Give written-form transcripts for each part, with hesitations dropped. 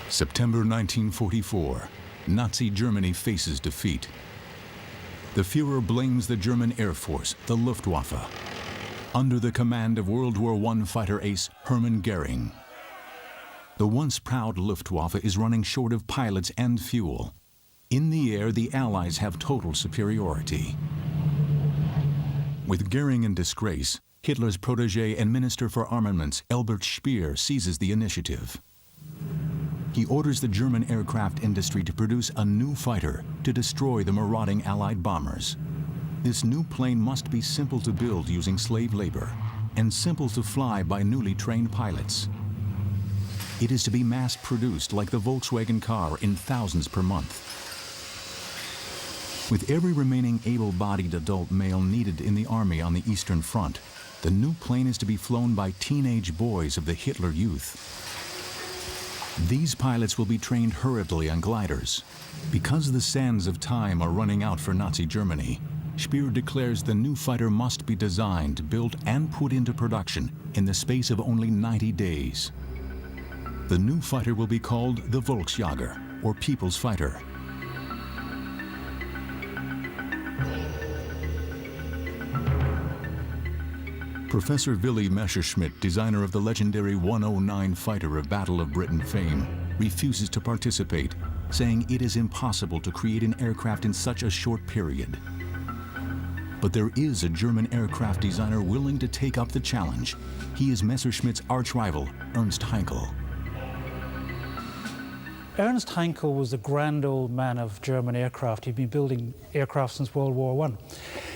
September 1944, Nazi Germany faces defeat. The Führer blames the German Air Force, the Luftwaffe, under the command of World War I fighter ace Hermann Goering. The once proud Luftwaffe is running short of pilots and fuel. In the air, the Allies have total superiority. With Goering in disgrace, Hitler's protege and Minister for Armaments, Albert Speer, seizes the initiative. He orders the German aircraft industry to produce a new fighter to destroy the marauding Allied bombers. This new plane must be simple to build using slave labor and simple to fly by newly trained pilots. It is to be mass-produced like the Volkswagen car in thousands per month. With every remaining able-bodied adult male needed in the army on the Eastern Front, the new plane is to be flown by teenage boys of the Hitler Youth. These pilots will be trained hurriedly on gliders. Because the sands of time are running out for Nazi Germany, Speer declares the new fighter must be designed, built, and put into production in the space of only 90 days. The new fighter will be called the Volksjäger, or People's Fighter. Professor Willy Messerschmitt, designer of the legendary 109 fighter of Battle of Britain fame, refuses to participate, saying it is impossible to create an aircraft in such a short period. But there is a German aircraft designer willing to take up the challenge. He is Messerschmitt's arch-rival, Ernst Heinkel. Ernst Heinkel was the grand old man of German aircraft. He'd been building aircraft since World War I.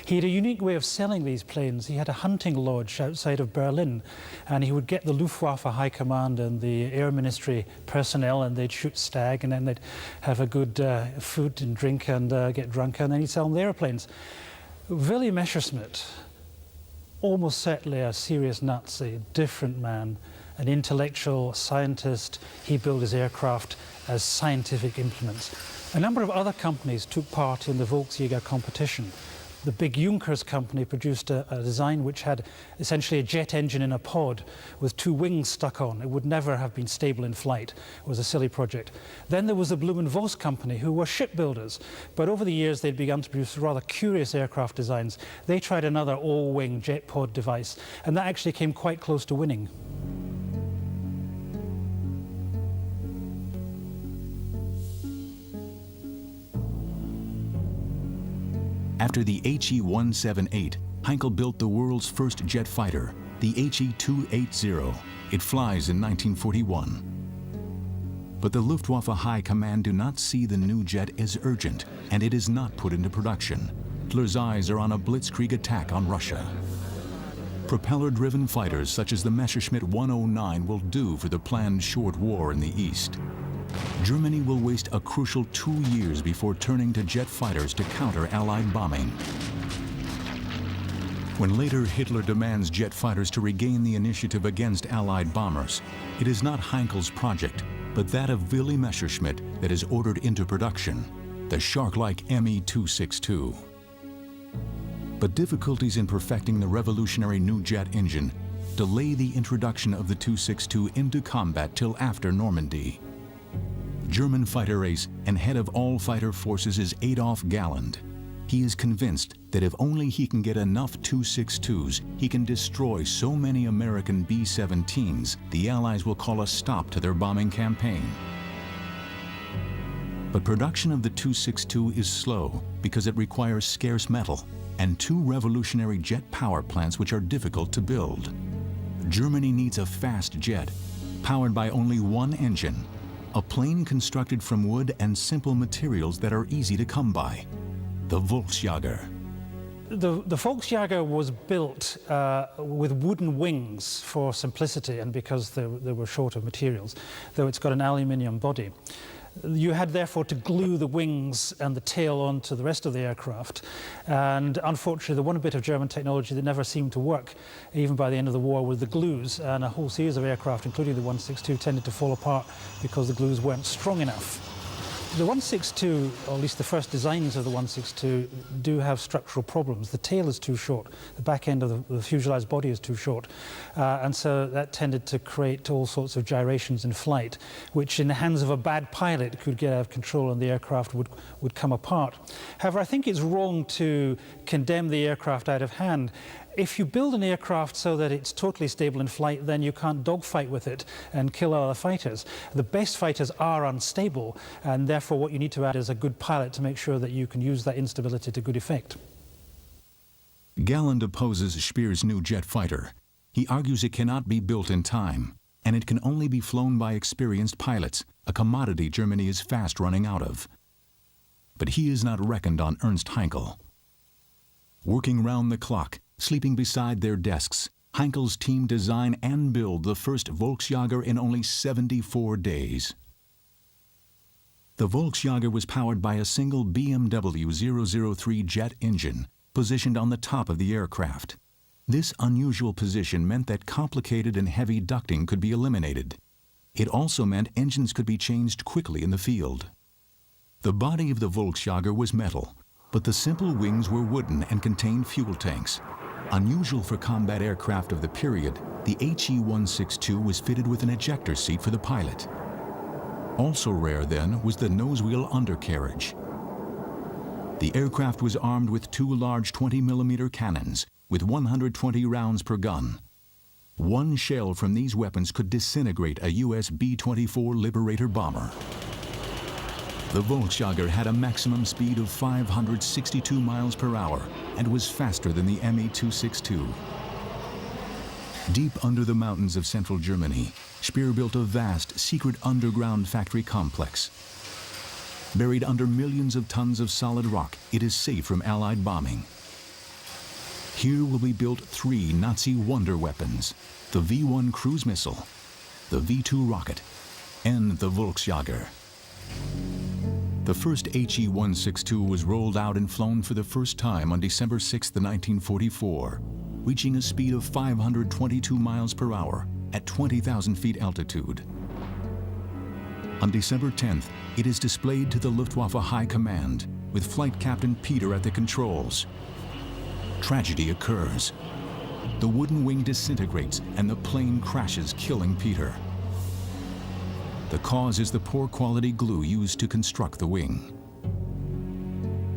He had a unique way of selling these planes. He had a hunting lodge outside of Berlin, and he would get the Luftwaffe High Command and the Air Ministry personnel, and they'd shoot stag, and then they'd have a good food and drink and get drunk, and then he'd sell them the airplanes. Willy Messerschmitt, almost certainly a serious Nazi, different man, an intellectual scientist. He built his aircraft as scientific implements. A number of other companies took part in the Volksjäger competition. The big Junkers company produced a design which had essentially a jet engine in a pod with two wings stuck on. It would never have been stable in flight. It was a silly project. Then there was the Blum & Voss company, who were shipbuilders, but over the years they'd begun to produce rather curious aircraft designs. They tried another all-wing jet pod device, and that actually came quite close to winning. After the HE-178, Heinkel built the world's first jet fighter, the HE-280. It flies in 1941. But the Luftwaffe High Command do not see the new jet as urgent, and it is not put into production. Hitler's eyes are on a blitzkrieg attack on Russia. Propeller-driven fighters such as the Messerschmitt 109 will do for the planned short war in the East. Germany will waste a crucial 2 years before turning to jet fighters to counter Allied bombing. When later Hitler demands jet fighters to regain the initiative against Allied bombers, it is not Heinkel's project, but that of Willy Messerschmitt that is ordered into production, the shark-like Me-262. But difficulties in perfecting the revolutionary new jet engine delay the introduction of the 262 into combat till after Normandy. German fighter ace and head of all fighter forces is Adolf Galland. He is convinced that if only he can get enough 262s, he can destroy so many American B-17s, the Allies will call a stop to their bombing campaign. But production of the 262 is slow because it requires scarce metal and 2 revolutionary jet power plants which are difficult to build. Germany needs a fast jet, powered by only one engine, a plane constructed from wood and simple materials that are easy to come by, the Volksjäger. The Volksjäger was built with wooden wings for simplicity and because they were short of materials, though it's got an aluminium body. You had therefore to glue the wings and the tail onto the rest of the aircraft, and unfortunately the one bit of German technology that never seemed to work even by the end of the war were the glues, and a whole series of aircraft, including the 162, tended to fall apart because the glues weren't strong enough. The 162, or at least the first designs of the 162, do have structural problems. The tail is too short, the back end of the fuselage body is too short, and so that tended to create all sorts of gyrations in flight, which in the hands of a bad pilot could get out of control and the aircraft would come apart. However, I think it's wrong to condemn the aircraft out of hand. If you build an aircraft so that it's totally stable in flight, then you can't dogfight with it and kill other fighters. The best fighters are unstable, and therefore what you need to add is a good pilot to make sure that you can use that instability to good effect. Galland opposes Speer's new jet fighter. He argues it cannot be built in time, and it can only be flown by experienced pilots, a commodity Germany is fast running out of. But he is not reckoned on Ernst Heinkel. Working round the clock, sleeping beside their desks, Heinkel's team design and build the first Volksjäger in only 74 days. The Volksjäger was powered by a single BMW 003 jet engine positioned on the top of the aircraft. This unusual position meant that complicated and heavy ducting could be eliminated. It also meant engines could be changed quickly in the field. The body of the Volksjäger was metal, but the simple wings were wooden and contained fuel tanks. Unusual for combat aircraft of the period, the HE-162 was fitted with an ejector seat for the pilot. Also rare then was the nose-wheel undercarriage. The aircraft was armed with two large 20mm cannons with 120 rounds per gun. One shell from these weapons could disintegrate a US B-24 Liberator bomber. The Volksjäger had a maximum speed of 562 miles per hour and was faster than the Me-262. Deep under the mountains of central Germany, Speer built a vast, secret underground factory complex. Buried under millions of tons of solid rock, it is safe from Allied bombing. Here will be built three Nazi wonder weapons: the V-1 cruise missile, the V-2 rocket, and the Volksjäger. The first HE-162 was rolled out and flown for the first time on December 6, 1944, reaching a speed of 522 miles per hour at 20,000 feet altitude. On December 10th, it is displayed to the Luftwaffe High Command, with Flight Captain Peter at the controls. Tragedy occurs. The wooden wing disintegrates and the plane crashes, killing Peter. The cause is the poor quality glue used to construct the wing.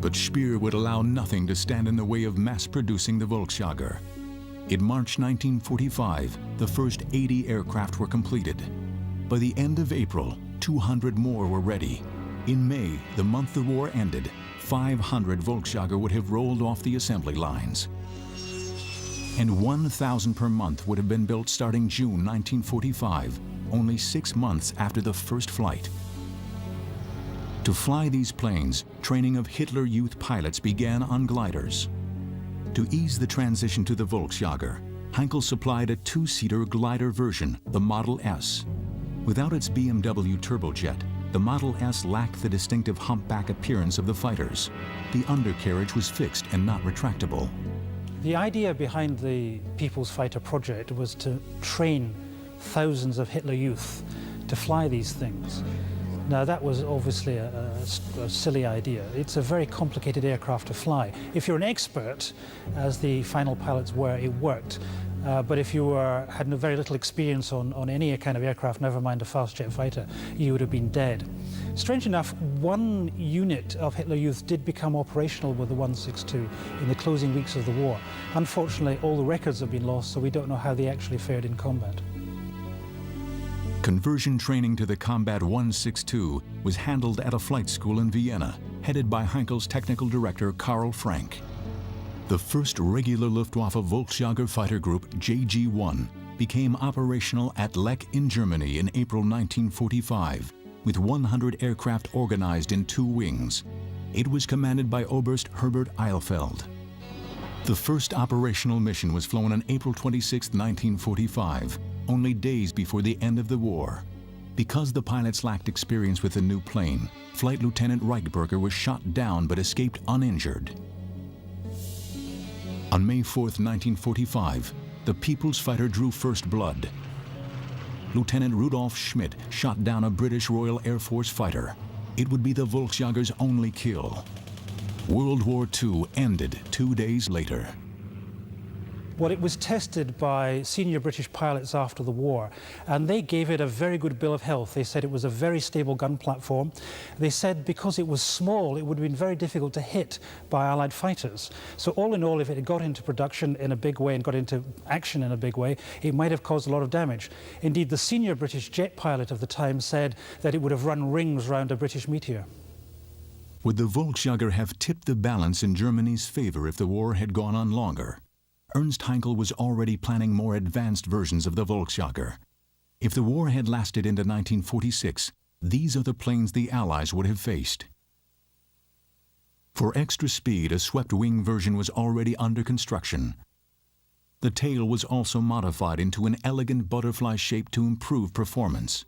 But Speer would allow nothing to stand in the way of mass-producing the Volksjäger. In March 1945, the first 80 aircraft were completed. By the end of April, 200 more were ready. In May, the month the war ended, 500 Volksjäger would have rolled off the assembly lines. And 1,000 per month would have been built starting June 1945, only 6 months after the first flight. To fly these planes, training of Hitler Youth pilots began on gliders. To ease the transition to the Volksjäger, Heinkel supplied a two-seater glider version, the Model S. Without its BMW turbojet, the Model S lacked the distinctive humpback appearance of the fighters. The undercarriage was fixed and not retractable. The idea behind the People's Fighter project was to train thousands of Hitler Youth to fly these things. Now that was obviously a silly idea. It's a very complicated aircraft to fly. If you're an expert, as the final pilots were, it worked. But if you had very little experience on any kind of aircraft, never mind a fast jet fighter, you would have been dead. Strange enough, one unit of Hitler Youth did become operational with the 162 in the closing weeks of the war. Unfortunately, all the records have been lost, so we don't know how they actually fared in combat. Conversion training to the Combat 162 was handled at a flight school in Vienna, headed by Heinkel's technical director, Karl Frank. The first regular Luftwaffe Volksjäger fighter group, JG-1, became operational at Lech in Germany in April 1945, with 100 aircraft organized in 2 wings. It was commanded by Oberst Herbert Eilfeld. The first operational mission was flown on April 26, 1945, only days before the end of the war. Because the pilots lacked experience with the new plane, Flight Lieutenant Reichberger was shot down but escaped uninjured. On May 4, 1945, the People's Fighter drew first blood. Lieutenant Rudolf Schmidt shot down a British Royal Air Force fighter. it would be the Volksjäger's only kill. World War II ended 2 days later. Well, it was tested by senior British pilots after the war, and they gave it a very good bill of health. They said it was a very stable gun platform. They said because it was small, it would have been very difficult to hit by Allied fighters. So all in all, if it had got into production in a big way and got into action in a big way, it might have caused a lot of damage. Indeed, the senior British jet pilot of the time said that it would have run rings round a British Meteor. Would the Volksjäger have tipped the balance in Germany's favor if the war had gone on longer? Ernst Heinkel was already planning more advanced versions of the Volksjäger. If the war had lasted into 1946, these are the planes the Allies would have faced. For extra speed, a swept-wing version was already under construction. The tail was also modified into an elegant butterfly shape to improve performance.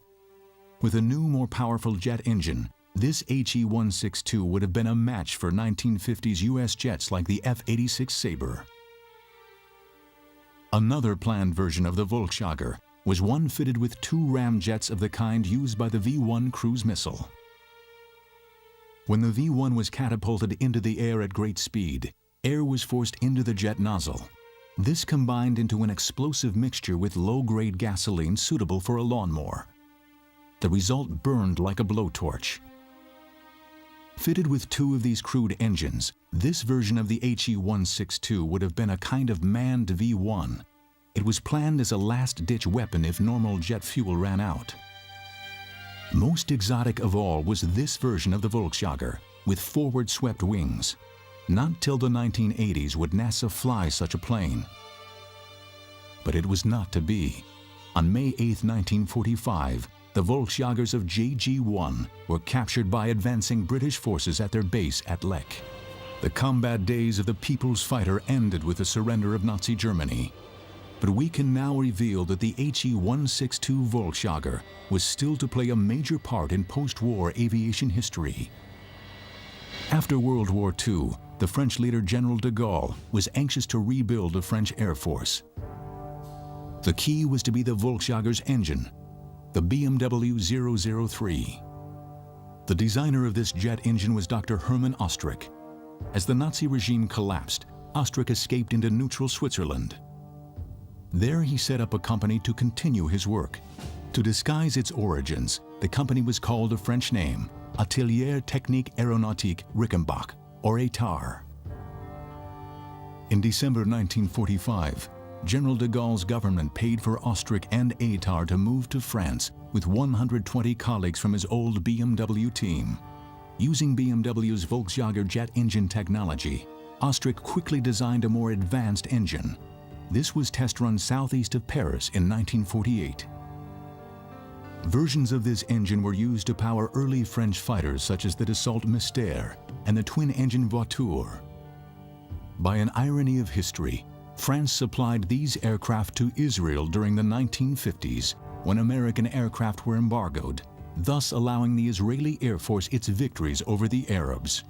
With a new, more powerful jet engine, this HE-162 would have been a match for 1950s U.S. jets like the F-86 Sabre. Another planned version of the Volksjäger was one fitted with 2 ramjets of the kind used by the V-1 cruise missile. When the V-1 was catapulted into the air at great speed, air was forced into the jet nozzle. This combined into an explosive mixture with low-grade gasoline suitable for a lawnmower. The result burned like a blowtorch. Fitted with 2 of these crude engines, this version of the HE-162 would have been a kind of manned V-1. It was planned as a last-ditch weapon if normal jet fuel ran out. Most exotic of all was this version of the Volksjäger, with forward-swept wings. Not till the 1980s would NASA fly such a plane. But it was not to be. On May 8, 1945, the Volksjägers of JG-1 were captured by advancing British forces at their base at Lech. The combat days of the People's Fighter ended with the surrender of Nazi Germany. But we can now reveal that the HE-162 Volksjäger was still to play a major part in post-war aviation history. After World War II, the French leader General de Gaulle was anxious to rebuild the French Air Force. The key was to be the Volksjäger's engine, the BMW 003. The designer of this jet engine was Dr. Hermann Ostrich. As the Nazi regime collapsed, Ostrich escaped into neutral Switzerland. There he set up a company to continue his work. To disguise its origins, the company was called a French name, Atelier Technique Aéronautique Rickenbach, or ATAR. In December 1945, General de Gaulle's government paid for Ostrich and ATAR to move to France with 120 colleagues from his old BMW team. Using BMW's Volksjäger jet engine technology, Ostrich quickly designed a more advanced engine. This was test run southeast of Paris in 1948. Versions of this engine were used to power early French fighters such as the Dassault Mystère and the twin-engine Voiture. By an irony of history, France supplied these aircraft to Israel during the 1950s when American aircraft were embargoed, thus allowing the Israeli Air Force its victories over the Arabs.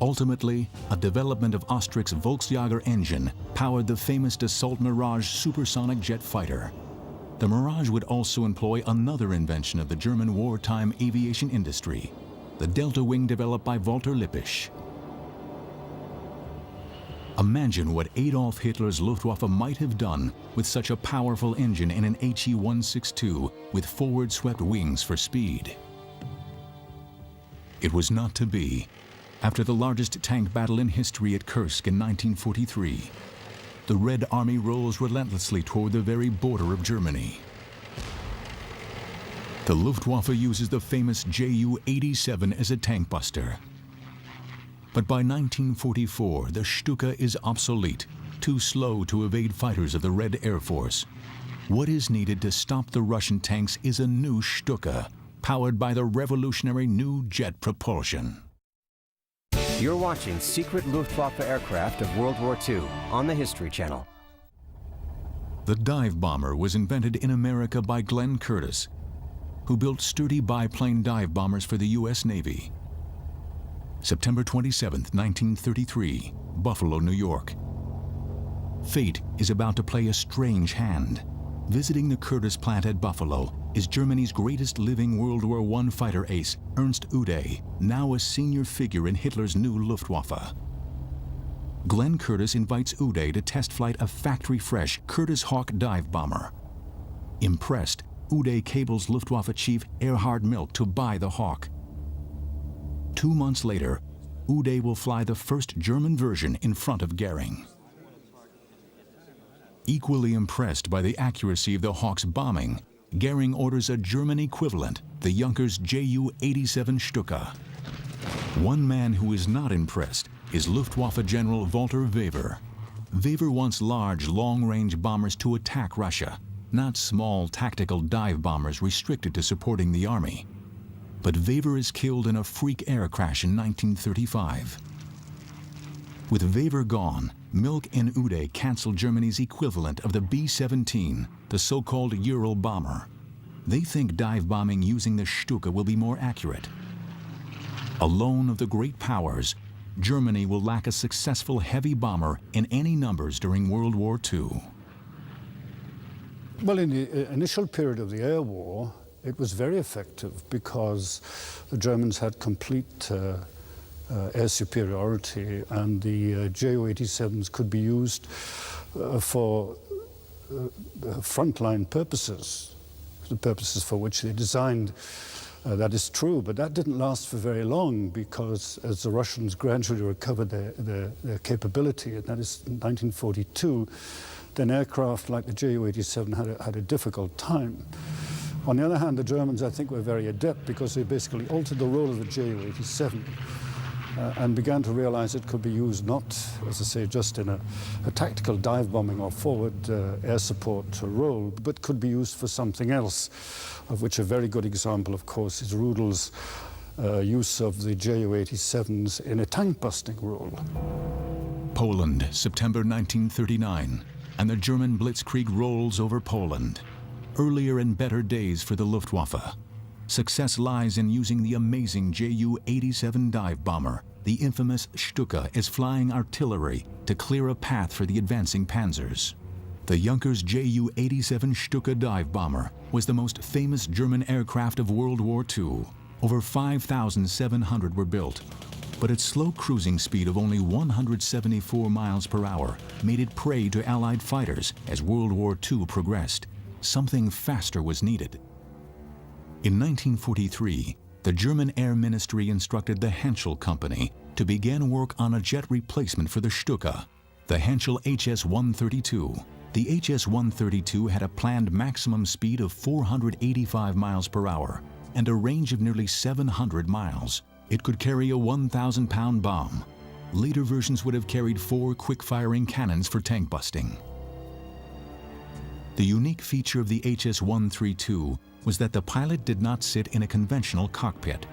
Ultimately, a development of Ostrich's Volksjäger engine powered the famous Dassault Mirage supersonic jet fighter. The Mirage would also employ another invention of the German wartime aviation industry, the delta wing developed by Walter Lippisch. Imagine what Adolf Hitler's Luftwaffe might have done with such a powerful engine in an HE-162 with forward-swept wings for speed. It was not to be. After the largest tank battle in history at Kursk in 1943, the Red Army rolls relentlessly toward the very border of Germany. The Luftwaffe uses the famous Ju-87 as a tank buster. But by 1944, the Stuka is obsolete, too slow to evade fighters of the Red Air Force. What is needed to stop the Russian tanks is a new Stuka, powered by the revolutionary new jet propulsion. You're watching Secret Luftwaffe Aircraft of World War II on the History Channel. The dive bomber was invented in America by Glenn Curtiss, who built sturdy biplane dive bombers for the U.S. Navy. September 27, 1933, Buffalo, New York. Fate is about to play a strange hand. Visiting the Curtiss plant at Buffalo, is Germany's greatest living World War I fighter ace, Ernst Ude, now a senior figure in Hitler's new Luftwaffe. Glenn Curtiss invites Ude to test flight a factory-fresh Curtiss Hawk dive bomber. Impressed, Ude cables Luftwaffe chief Erhard Milch to buy the Hawk. 2 months later, Ude will fly the first German version in front of Goering. Equally impressed by the accuracy of the Hawk's bombing, Goering orders a German equivalent, the Junkers Ju-87 Stuka. One man who is not impressed is Luftwaffe General Walter Wever. Wever wants large, long-range bombers to attack Russia, not small tactical dive bombers restricted to supporting the army. But Wever is killed in a freak air crash in 1935. With Wever gone, Milch and Ude cancel Germany's equivalent of the B-17, the so-called Ural bomber. They think dive bombing using the Stuka will be more accurate. Alone of the great powers, Germany will lack a successful heavy bomber in any numbers during World War II. Well, in the initial period of the air war, it was very effective because the Germans had complete air superiority, and the Ju-87s could be used for frontline purposes, the purposes for which they designed. That is true, but that didn't last for very long because as the Russians gradually recovered their capability, and that is in 1942, then aircraft like the Ju-87 had a difficult time. On the other hand, the Germans, I think, were very adept because they basically altered the role of the Ju-87 and began to realize it could be used not, as I say, just in a tactical dive bombing or forward air support role, but could be used for something else, of which a very good example, of course, is Rudel's use of the Ju-87s in a tank-busting role. Poland, September 1939, and the German blitzkrieg rolls over Poland. Earlier and better days for the Luftwaffe. Success lies in using the amazing Ju-87 dive bomber, the infamous Stuka, as flying artillery to clear a path for the advancing panzers. The Junkers Ju-87 Stuka dive bomber was the most famous German aircraft of World War II. Over 5,700 were built, but its slow cruising speed of only 174 miles per hour made it prey to Allied fighters as World War II progressed. Something faster was needed. In 1943, the German Air Ministry instructed the Henschel Company to begin work on a jet replacement for the Stuka, the Henschel HS-132. The HS-132 had a planned maximum speed of 485 miles per hour and a range of nearly 700 miles. It could carry a 1,000-pound bomb. Later versions would have carried 4 quick-firing cannons for tank busting. The unique feature of the HS-132 was that the pilot did not sit in a conventional cockpit.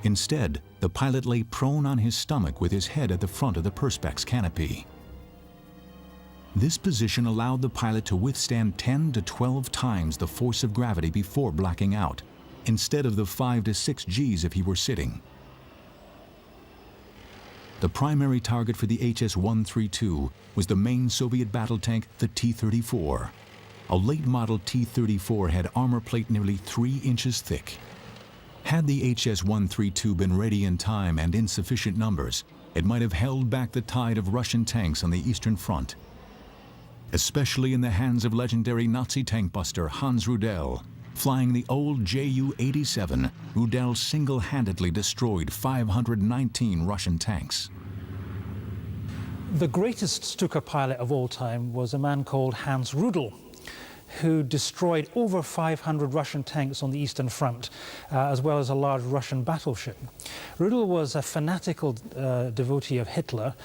Instead, the pilot lay prone on his stomach with his head at the front of the perspex canopy. This position allowed the pilot to withstand 10 to 12 times the force of gravity before blacking out, instead of the 5 to 6 Gs if he were sitting. The primary target for the HS-132 was the main Soviet battle tank, the T-34. A late-model T-34 had armor plate nearly 3 inches thick. Had the HS-132 been ready in time and in sufficient numbers, it might have held back the tide of Russian tanks on the Eastern Front. Especially in the hands of legendary Nazi tank buster Hans Rudel. Flying the old Ju-87, Rudel single-handedly destroyed 519 Russian tanks. The greatest Stuka pilot of all time was a man called Hans Rudel, who destroyed over 500 Russian tanks on the Eastern Front, as well as a large Russian battleship. Rudel was a fanatical devotee of Hitler.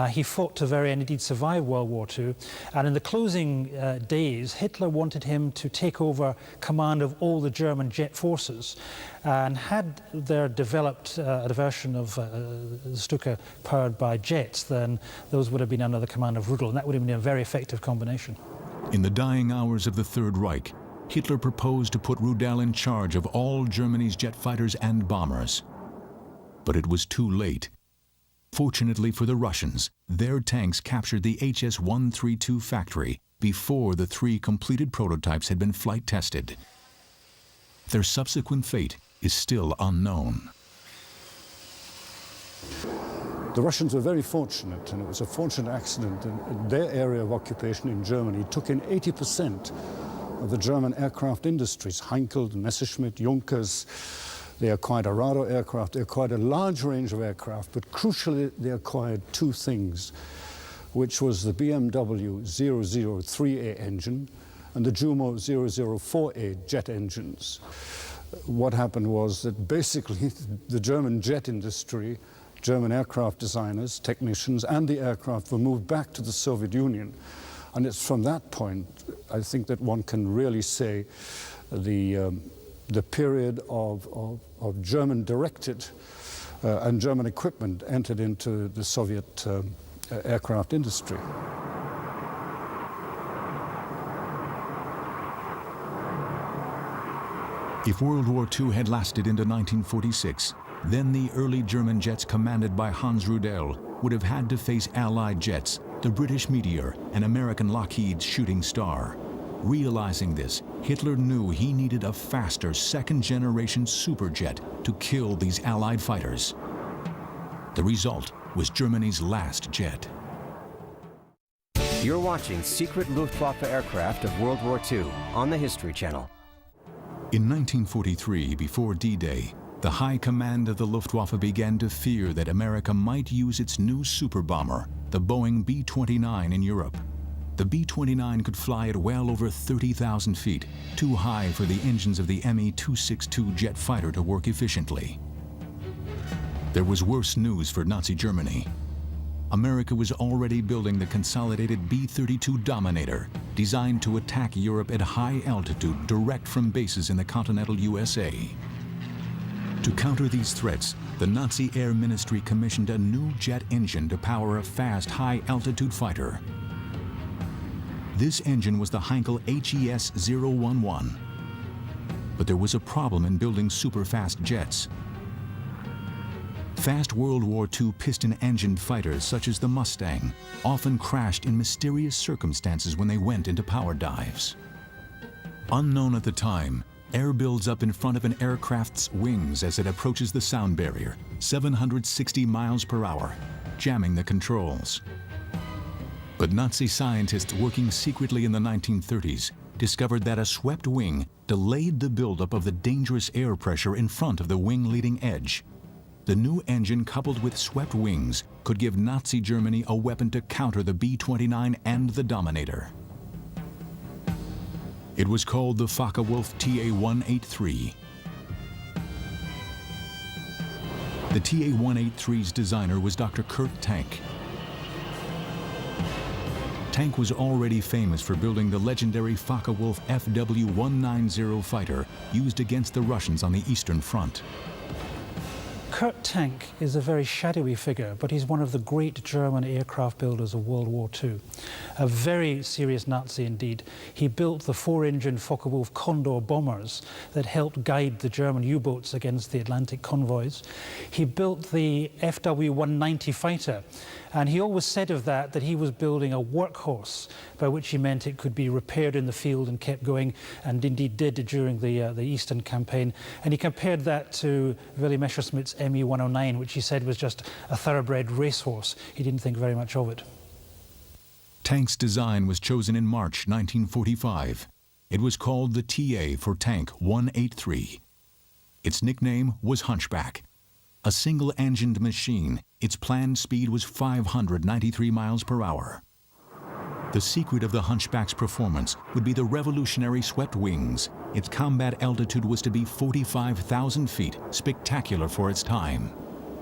He fought to very end, indeed survived World War II. And in the closing days, Hitler wanted him to take over command of all the German jet forces. And had there developed a version of the Stuka powered by jets, then those would have been under the command of Rudel, and that would have been a very effective combination. In the dying hours of the Third Reich, Hitler proposed to put Rudel in charge of all Germany's jet fighters and bombers. But it was too late. Fortunately for the Russians, their tanks captured the HS-132 factory before the 3 completed prototypes had been flight tested. Their subsequent fate is still unknown. The Russians were very fortunate, and it was a fortunate accident. In their area of occupation in Germany took in 80% of the German aircraft industries. Heinkel, Messerschmitt, Junkers. They acquired Arado aircraft. They acquired a large range of aircraft, but crucially they acquired two things, which was the BMW 003A engine and the Jumo 004A jet engines. What happened was that basically the German jet industry, German aircraft designers, technicians, and the aircraft were moved back to the Soviet Union. And it's from that point, I think, that one can really say the period of German-directed and German equipment entered into the Soviet aircraft industry. If World War II had lasted into 1946, then the early German jets commanded by Hans Rudel would have had to face Allied jets, the British Meteor and American Lockheed's Shooting Star. Realizing this, Hitler knew he needed a faster second-generation superjet to kill these Allied fighters. The result was Germany's last jet. You're watching Secret Luftwaffe Aircraft of World War II on the History Channel. In 1943, before D-Day, the high command of the Luftwaffe began to fear that America might use its new super bomber, the Boeing B-29, in Europe. The B-29 could fly at well over 30,000 feet, too high for the engines of the Me-262 jet fighter to work efficiently. There was worse news for Nazi Germany. America was already building the consolidated B-32 Dominator, designed to attack Europe at high altitude direct from bases in the continental USA. To counter these threats, the Nazi Air Ministry commissioned a new jet engine to power a fast, high-altitude fighter. This engine was the Heinkel HES-011. But there was a problem in building super-fast jets. Fast World War II piston-engined fighters, such as the Mustang, often crashed in mysterious circumstances when they went into power dives. Unknown at the time, air builds up in front of an aircraft's wings as it approaches the sound barrier, 760 miles per hour, jamming the controls. But Nazi scientists working secretly in the 1930s discovered that a swept wing delayed the buildup of the dangerous air pressure in front of the wing leading edge. The new engine, coupled with swept wings, could give Nazi Germany a weapon to counter the B-29 and the Dominator. It was called the Focke-Wulf TA-183. The TA-183's designer was Dr. Kurt Tank. Tank was already famous for building the legendary Focke-Wulf FW-190 fighter used against the Russians on the Eastern Front. Kurt Tank is a very shadowy figure, but he's one of the great German aircraft builders of World War II. A very serious Nazi indeed. He built the 4-engine Focke-Wulf Condor bombers that helped guide the German U-boats against the Atlantic convoys. He built the FW-190 fighter, and he always said of that he was building a workhorse, by which he meant it could be repaired in the field and kept going, and indeed did during the Eastern campaign. And he compared that to Willy Messerschmitt's Me-109, which he said was just a thoroughbred racehorse. He didn't think very much of it. Tank's design was chosen in March 1945. It was called the TA for Tank 183. Its nickname was Hunchback. A single-engined machine, its planned speed was 593 miles per hour. The secret of the Hunchback's performance would be the revolutionary swept wings. Its combat altitude was to be 45,000 feet, spectacular for its time.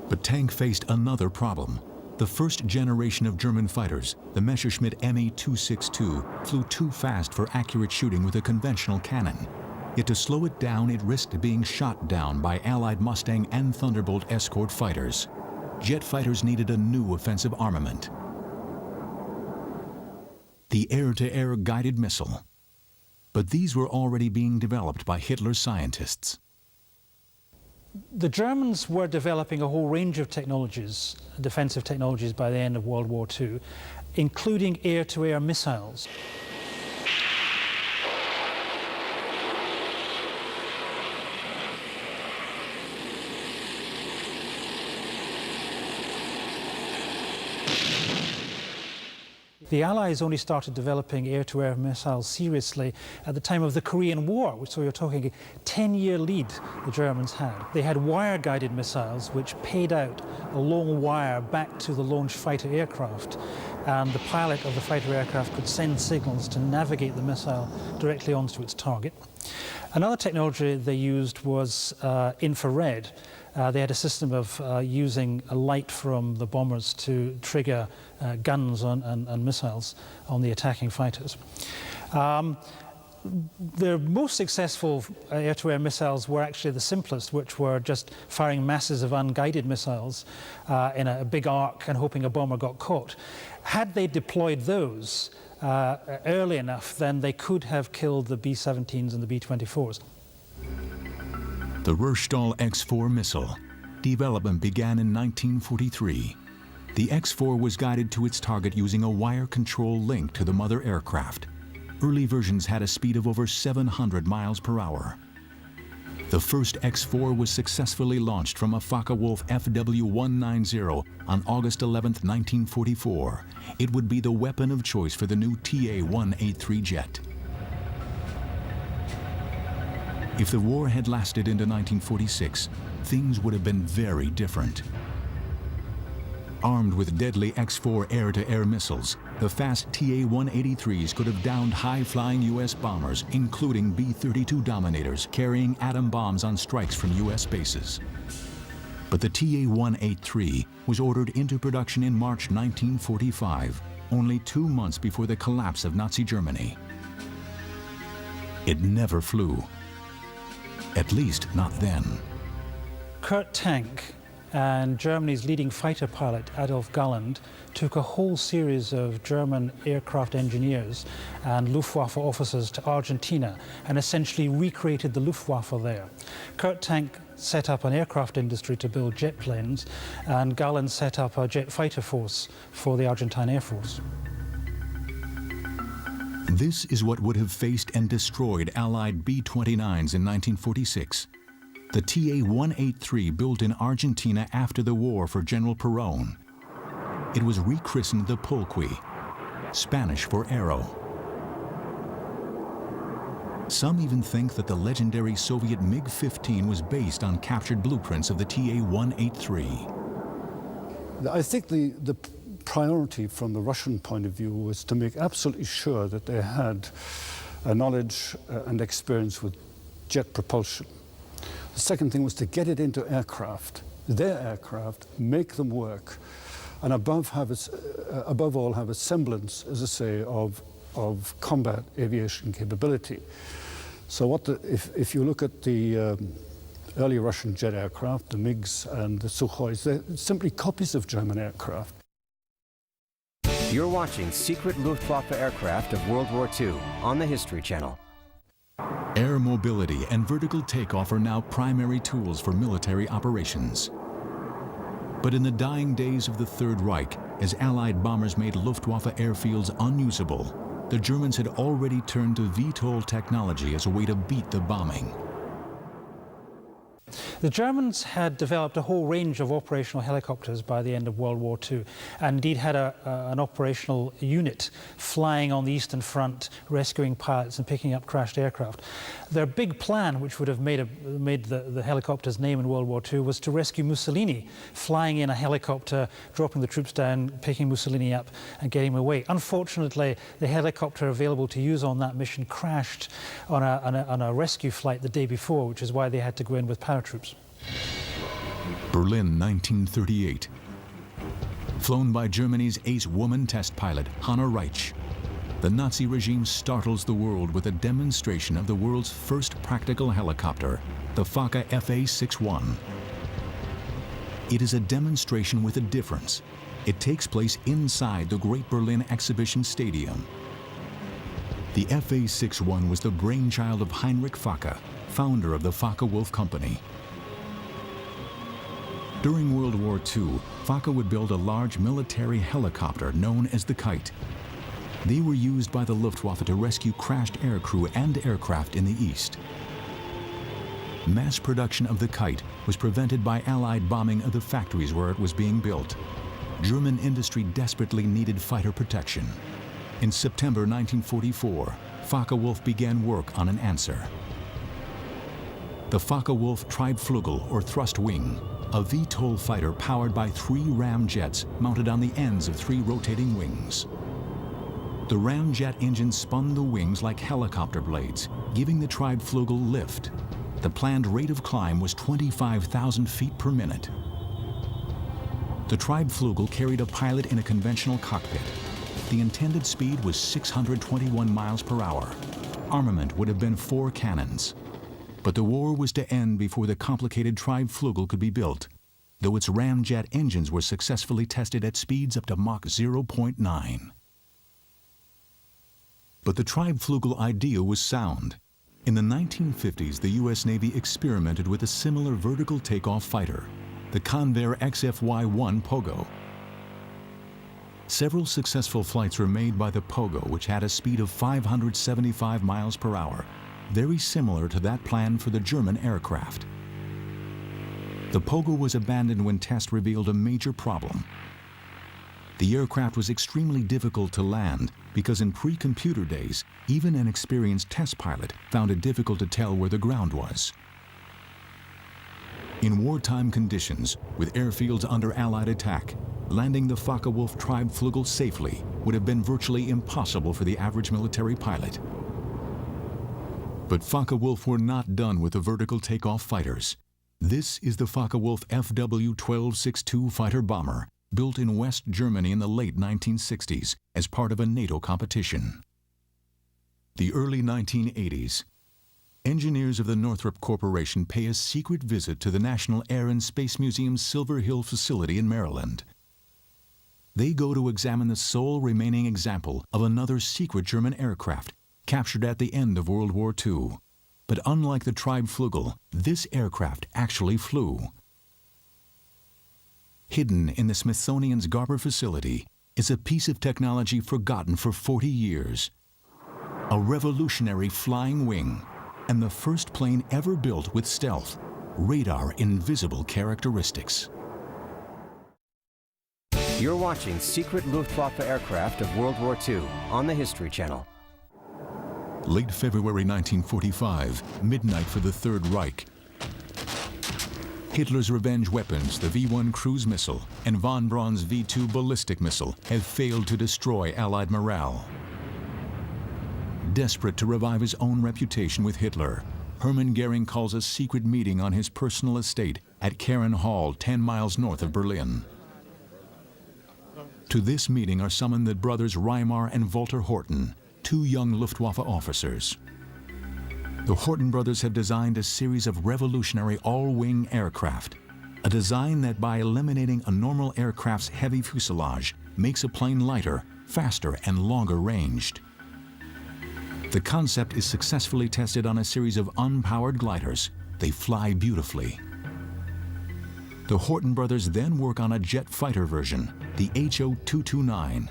But Tank faced another problem. The first generation of German fighters, the Messerschmitt Me-262, flew too fast for accurate shooting with a conventional cannon. Yet to slow it down, it risked being shot down by Allied Mustang and Thunderbolt escort fighters. Jet fighters needed a new offensive armament: the air-to-air guided missile. But these were already being developed by Hitler's scientists. The Germans were developing a whole range of technologies, defensive technologies, by the end of World War II, including air-to-air missiles. The Allies only started developing air-to-air missiles seriously at the time of the Korean War, so you're talking a 10-year lead the Germans had. They had wire-guided missiles which paid out a long wire back to the launch fighter aircraft, and the pilot of the fighter aircraft could send signals to navigate the missile directly onto its target. Another technology they used was infrared. They had a system of using a light from the bombers to trigger guns and missiles on the attacking fighters. The most successful air-to-air missiles were actually the simplest, which were just firing masses of unguided missiles in a big arc and hoping a bomber got caught. Had they deployed those early enough, then they could have killed the B-17s and the B-24s. The Rurstall X-4 missile. Development began in 1943. The X-4 was guided to its target using a wire control link to the mother aircraft. Early versions had a speed of over 700 miles per hour. The first X-4 was successfully launched from a Focke-Wulf FW-190 on August 11, 1944. It would be the weapon of choice for the new TA-183 jet. If the war had lasted into 1946, things would have been very different. Armed with deadly X-4 air-to-air missiles, the fast TA-183s could have downed high-flying U.S. bombers, including B-32 Dominators carrying atom bombs on strikes from U.S. bases. But the TA-183 was ordered into production in March 1945, only 2 months before the collapse of Nazi Germany. It never flew. At least not then. Kurt Tank and Germany's leading fighter pilot Adolf Galland took a whole series of German aircraft engineers and Luftwaffe officers to Argentina and essentially recreated the Luftwaffe there. Kurt Tank set up an aircraft industry to build jet planes, and Galland set up a jet fighter force for the Argentine Air Force. This is what would have faced and destroyed Allied B-29s in 1946. The TA-183 built in Argentina after the war for General Perón. It was rechristened the Pulqui, Spanish for arrow. Some even think that the legendary Soviet MiG-15 was based on captured blueprints of the TA-183. I think the priority from the Russian point of view was to make absolutely sure that they had a knowledge and experience with jet propulsion. The second thing was to get it into aircraft, their aircraft, make them work, and above all have a semblance, as I say, of combat aviation capability. So if you look at the early Russian jet aircraft, the MiGs and the Sukhois, they're simply copies of German aircraft. You're watching Secret Luftwaffe Aircraft of World War II on the History Channel. Air mobility and vertical takeoff are now primary tools for military operations. But in the dying days of the Third Reich, as Allied bombers made Luftwaffe airfields unusable, the Germans had already turned to VTOL technology as a way to beat the bombing. The Germans had developed a whole range of operational helicopters by the end of World War II, and indeed had an operational unit flying on the Eastern Front, rescuing pilots and picking up crashed aircraft. Their big plan, which would have made the helicopter's name in World War II, was to rescue Mussolini, flying in a helicopter, dropping the troops down, picking Mussolini up and getting him away. Unfortunately, the helicopter available to use on that mission crashed on a rescue flight the day before, which is why they had to go in with paratroops. Berlin, 1938. Flown by Germany's ace woman test pilot, Hanna Reitsch, the Nazi regime startles the world with a demonstration of the world's first practical helicopter, the Focke Fa-61. It is a demonstration with a difference. It takes place inside the Great Berlin Exhibition Stadium. The Fa-61 was the brainchild of Heinrich Focke, founder of the Focke-Wulf Company. During World War II, Focke would build a large military helicopter known as the Kite. They were used by the Luftwaffe to rescue crashed aircrew and aircraft in the East. Mass production of the Kite was prevented by Allied bombing of the factories where it was being built. German industry desperately needed fighter protection. In September 1944, Focke-Wulf began work on an answer. The Focke-Wulf Treibflügel, or thrust wing, a VTOL fighter powered by 3 ramjets mounted on the ends of 3 rotating wings. The ramjet engine spun the wings like helicopter blades, giving the Treibflügel lift. The planned rate of climb was 25,000 feet per minute. The Treibflügel carried a pilot in a conventional cockpit. The intended speed was 621 miles per hour. Armament would have been 4 cannons. But the war was to end before the complicated Treibflügel could be built, though its ramjet engines were successfully tested at speeds up to Mach 0.9. But the Treibflügel idea was sound. In the 1950s, the U.S. Navy experimented with a similar vertical takeoff fighter, the Convair XFY-1 Pogo. Several successful flights were made by the Pogo, which had a speed of 575 miles per hour, very similar to that planned for the German aircraft. The Pogo was abandoned when tests revealed a major problem. The aircraft was extremely difficult to land because in pre-computer days, even an experienced test pilot found it difficult to tell where the ground was. In wartime conditions, with airfields under Allied attack, landing the Focke-Wulf Treibflügel safely would have been virtually impossible for the average military pilot. But Focke-Wulf were not done with the vertical takeoff fighters. This is the Focke-Wulf FW-1262 fighter bomber, built in West Germany in the late 1960s as part of a NATO competition. The early 1980s. Engineers of the Northrop Corporation pay a secret visit to the National Air and Space Museum's Silver Hill facility in Maryland. They go to examine the sole remaining example of another secret German aircraft captured at the end of World War II. But unlike the Treibflügel, this aircraft actually flew. Hidden in the Smithsonian's Garber facility is a piece of technology forgotten for 40 years. A revolutionary flying wing, and the first plane ever built with stealth, radar invisible characteristics. You're watching Secret Luftwaffe Aircraft of World War II on the History Channel. Late February 1945, midnight for the Third Reich. Hitler's revenge weapons, the V-1 cruise missile and von Braun's V-2 ballistic missile, have failed to destroy Allied morale. Desperate to revive his own reputation with Hitler, Hermann Goering calls a secret meeting on his personal estate at Karen Hall, 10 miles north of Berlin. To this meeting are summoned the brothers Reimar and Walter Horten, 2 young Luftwaffe officers. The Horten brothers have designed a series of revolutionary all-wing aircraft, a design that by eliminating a normal aircraft's heavy fuselage makes a plane lighter, faster, and longer ranged. The concept is successfully tested on a series of unpowered gliders. They fly beautifully. The Horten brothers then work on a jet fighter version, the HO-229.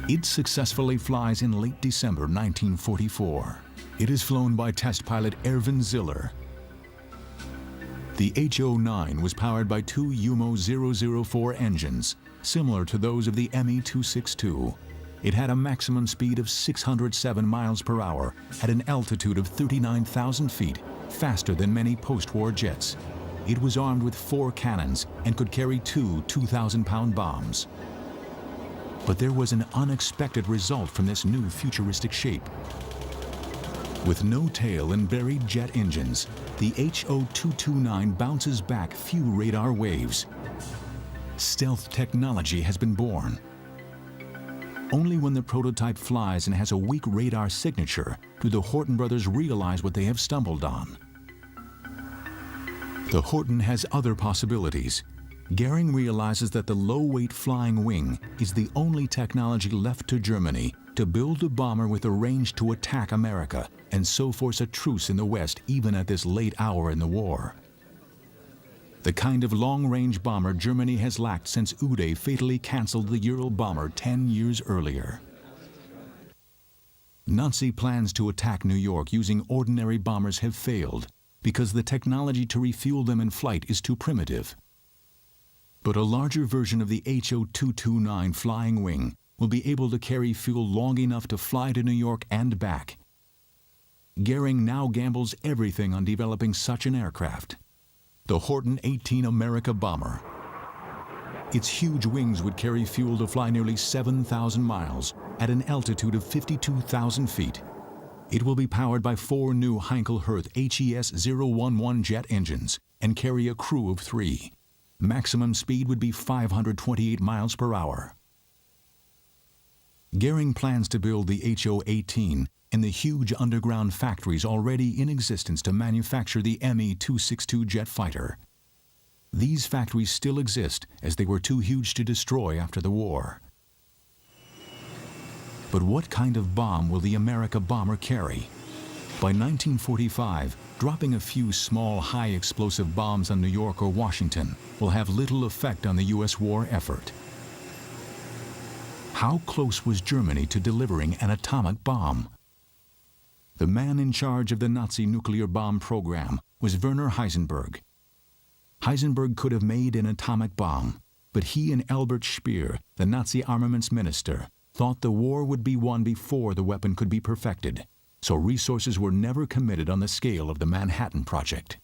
It successfully flies in late December 1944. It is flown by test pilot Erwin Ziller. The HO-9 was powered by 2 UMO 004 engines, similar to those of the Me-262. It had a maximum speed of 607 miles per hour at an altitude of 39,000 feet, faster than many post-war jets. It was armed with 4 cannons and could carry 2 2,000-pound bombs. But there was an unexpected result from this new futuristic shape. With no tail and buried jet engines, the HO-229 bounces back few radar waves. Stealth technology has been born. Only when the prototype flies and has a weak radar signature do the Horten brothers realize what they have stumbled on. The Horten has other possibilities. Goering realizes that the low-weight flying wing is the only technology left to Germany to build a bomber with a range to attack America and so force a truce in the West even at this late hour in the war. The kind of long-range bomber Germany has lacked since Uday fatally canceled the Ural bomber 10 years earlier. Nazi plans to attack New York using ordinary bombers have failed because the technology to refuel them in flight is too primitive. But a larger version of the HO-229 flying wing will be able to carry fuel long enough to fly to New York and back. Goering now gambles everything on developing such an aircraft. The Horten 18 America bomber. Its huge wings would carry fuel to fly nearly 7,000 miles at an altitude of 52,000 feet. It will be powered by 4 new Heinkel-Herth HES-011 jet engines and carry a crew of 3. Maximum speed would be 528 miles per hour. Goering plans to build the HO-18 in the huge underground factories already in existence to manufacture the Me-262 jet fighter. These factories still exist as they were too huge to destroy after the war. But what kind of bomb will the America bomber carry? By 1945, dropping a few small, high-explosive bombs on New York or Washington will have little effect on the U.S. war effort. How close was Germany to delivering an atomic bomb? The man in charge of the Nazi nuclear bomb program was Werner Heisenberg. Heisenberg could have made an atomic bomb, but he and Albert Speer, the Nazi armaments minister, thought the war would be won before the weapon could be perfected, so resources were never committed on the scale of the Manhattan Project.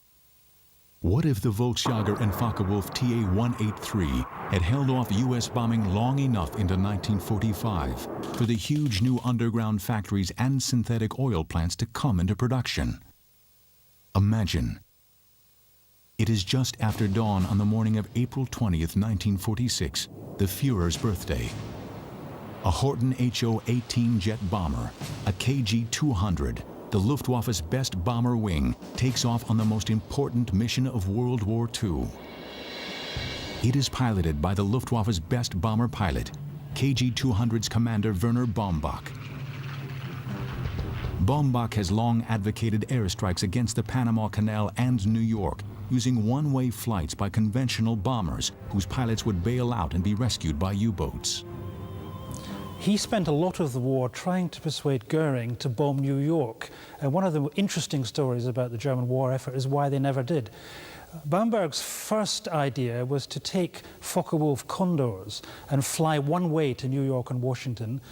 What if the Volksjäger and Focke-Wulf TA-183 had held off U.S. bombing long enough into 1945 for the huge new underground factories and synthetic oil plants to come into production? Imagine. It is just after dawn on the morning of April 20th, 1946, the Führer's birthday. A Horten HO-18 jet bomber, a KG-200, the Luftwaffe's best bomber wing, takes off on the most important mission of World War II. It is piloted by the Luftwaffe's best bomber pilot, KG-200's commander Werner Baumbach. Baumbach has long advocated airstrikes against the Panama Canal and New York, using one-way flights by conventional bombers whose pilots would bail out and be rescued by U-boats. He spent a lot of the war trying to persuade Goering to bomb New York. And one of the interesting stories about the German war effort is why they never did. Baumbach's first idea was to take Focke-Wulf Condors and fly one way to New York and Washington,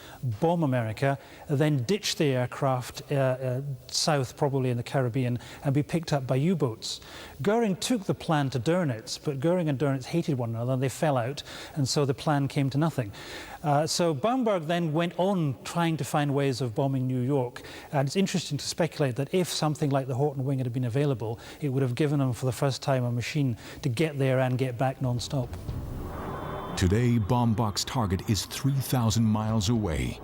bomb America, then ditch the aircraft south, probably in the Caribbean, and be picked up by U-boats. Goering took the plan to Dönitz, but Goering and Dönitz hated one another, and they fell out, and so the plan came to nothing. So Baumbach then went on trying to find ways of bombing New York, and it's interesting to speculate that if something like the Horten wing had been available, it would have given him for the first time a machine to get there and get back non-stop. Today, Baumbach's target is 3,000 miles away.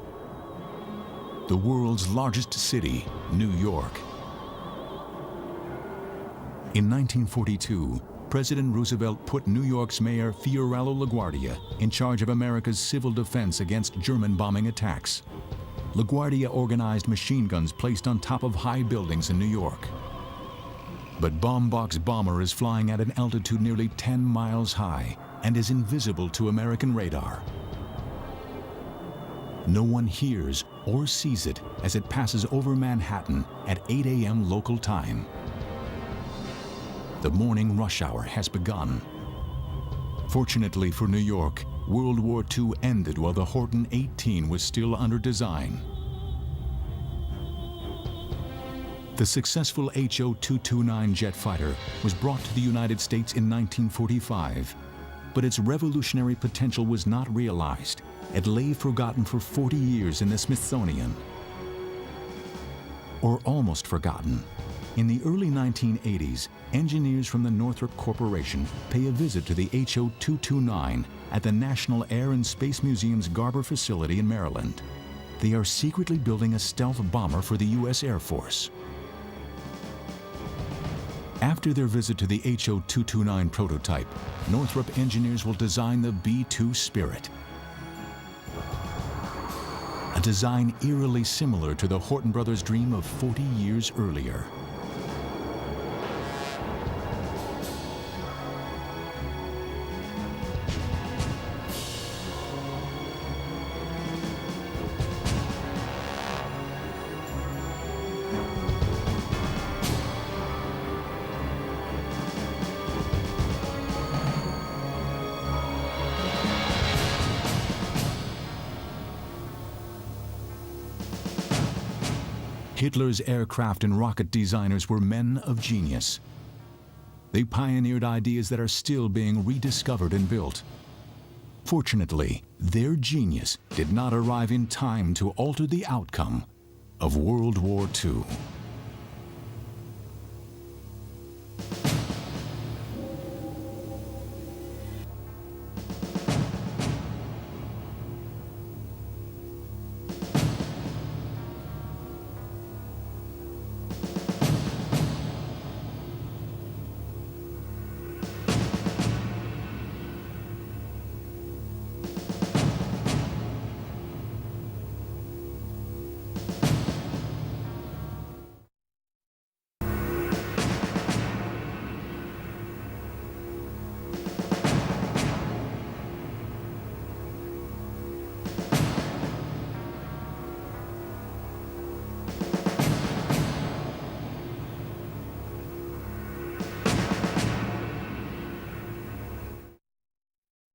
The world's largest city, New York. In 1942, President Roosevelt put New York's mayor Fiorello LaGuardia in charge of America's civil defense against German bombing attacks. LaGuardia organized machine guns placed on top of high buildings in New York. But Baumbach's bomber is flying at an altitude nearly 10 miles high and is invisible to American radar. No one hears or sees it as it passes over Manhattan at 8 a.m. local time. The morning rush hour has begun. Fortunately for New York, World War II ended while the Horten 18 was still under design. The successful HO-229 jet fighter was brought to the United States in 1945, but its revolutionary potential was not realized. It lay forgotten for 40 years in the Smithsonian. Or almost forgotten. In the early 1980s, engineers from the Northrop Corporation pay a visit to the HO-229 at the National Air and Space Museum's Garber facility in Maryland. They are secretly building a stealth bomber for the U.S. Air Force. After their visit to the HO-229 prototype, Northrop engineers will design the B-2 Spirit. A design eerily similar to the Horten brothers' dream of 40 years earlier. Hitler's aircraft and rocket designers were men of genius. They pioneered ideas that are still being rediscovered and built. Fortunately, their genius did not arrive in time to alter the outcome of World War II.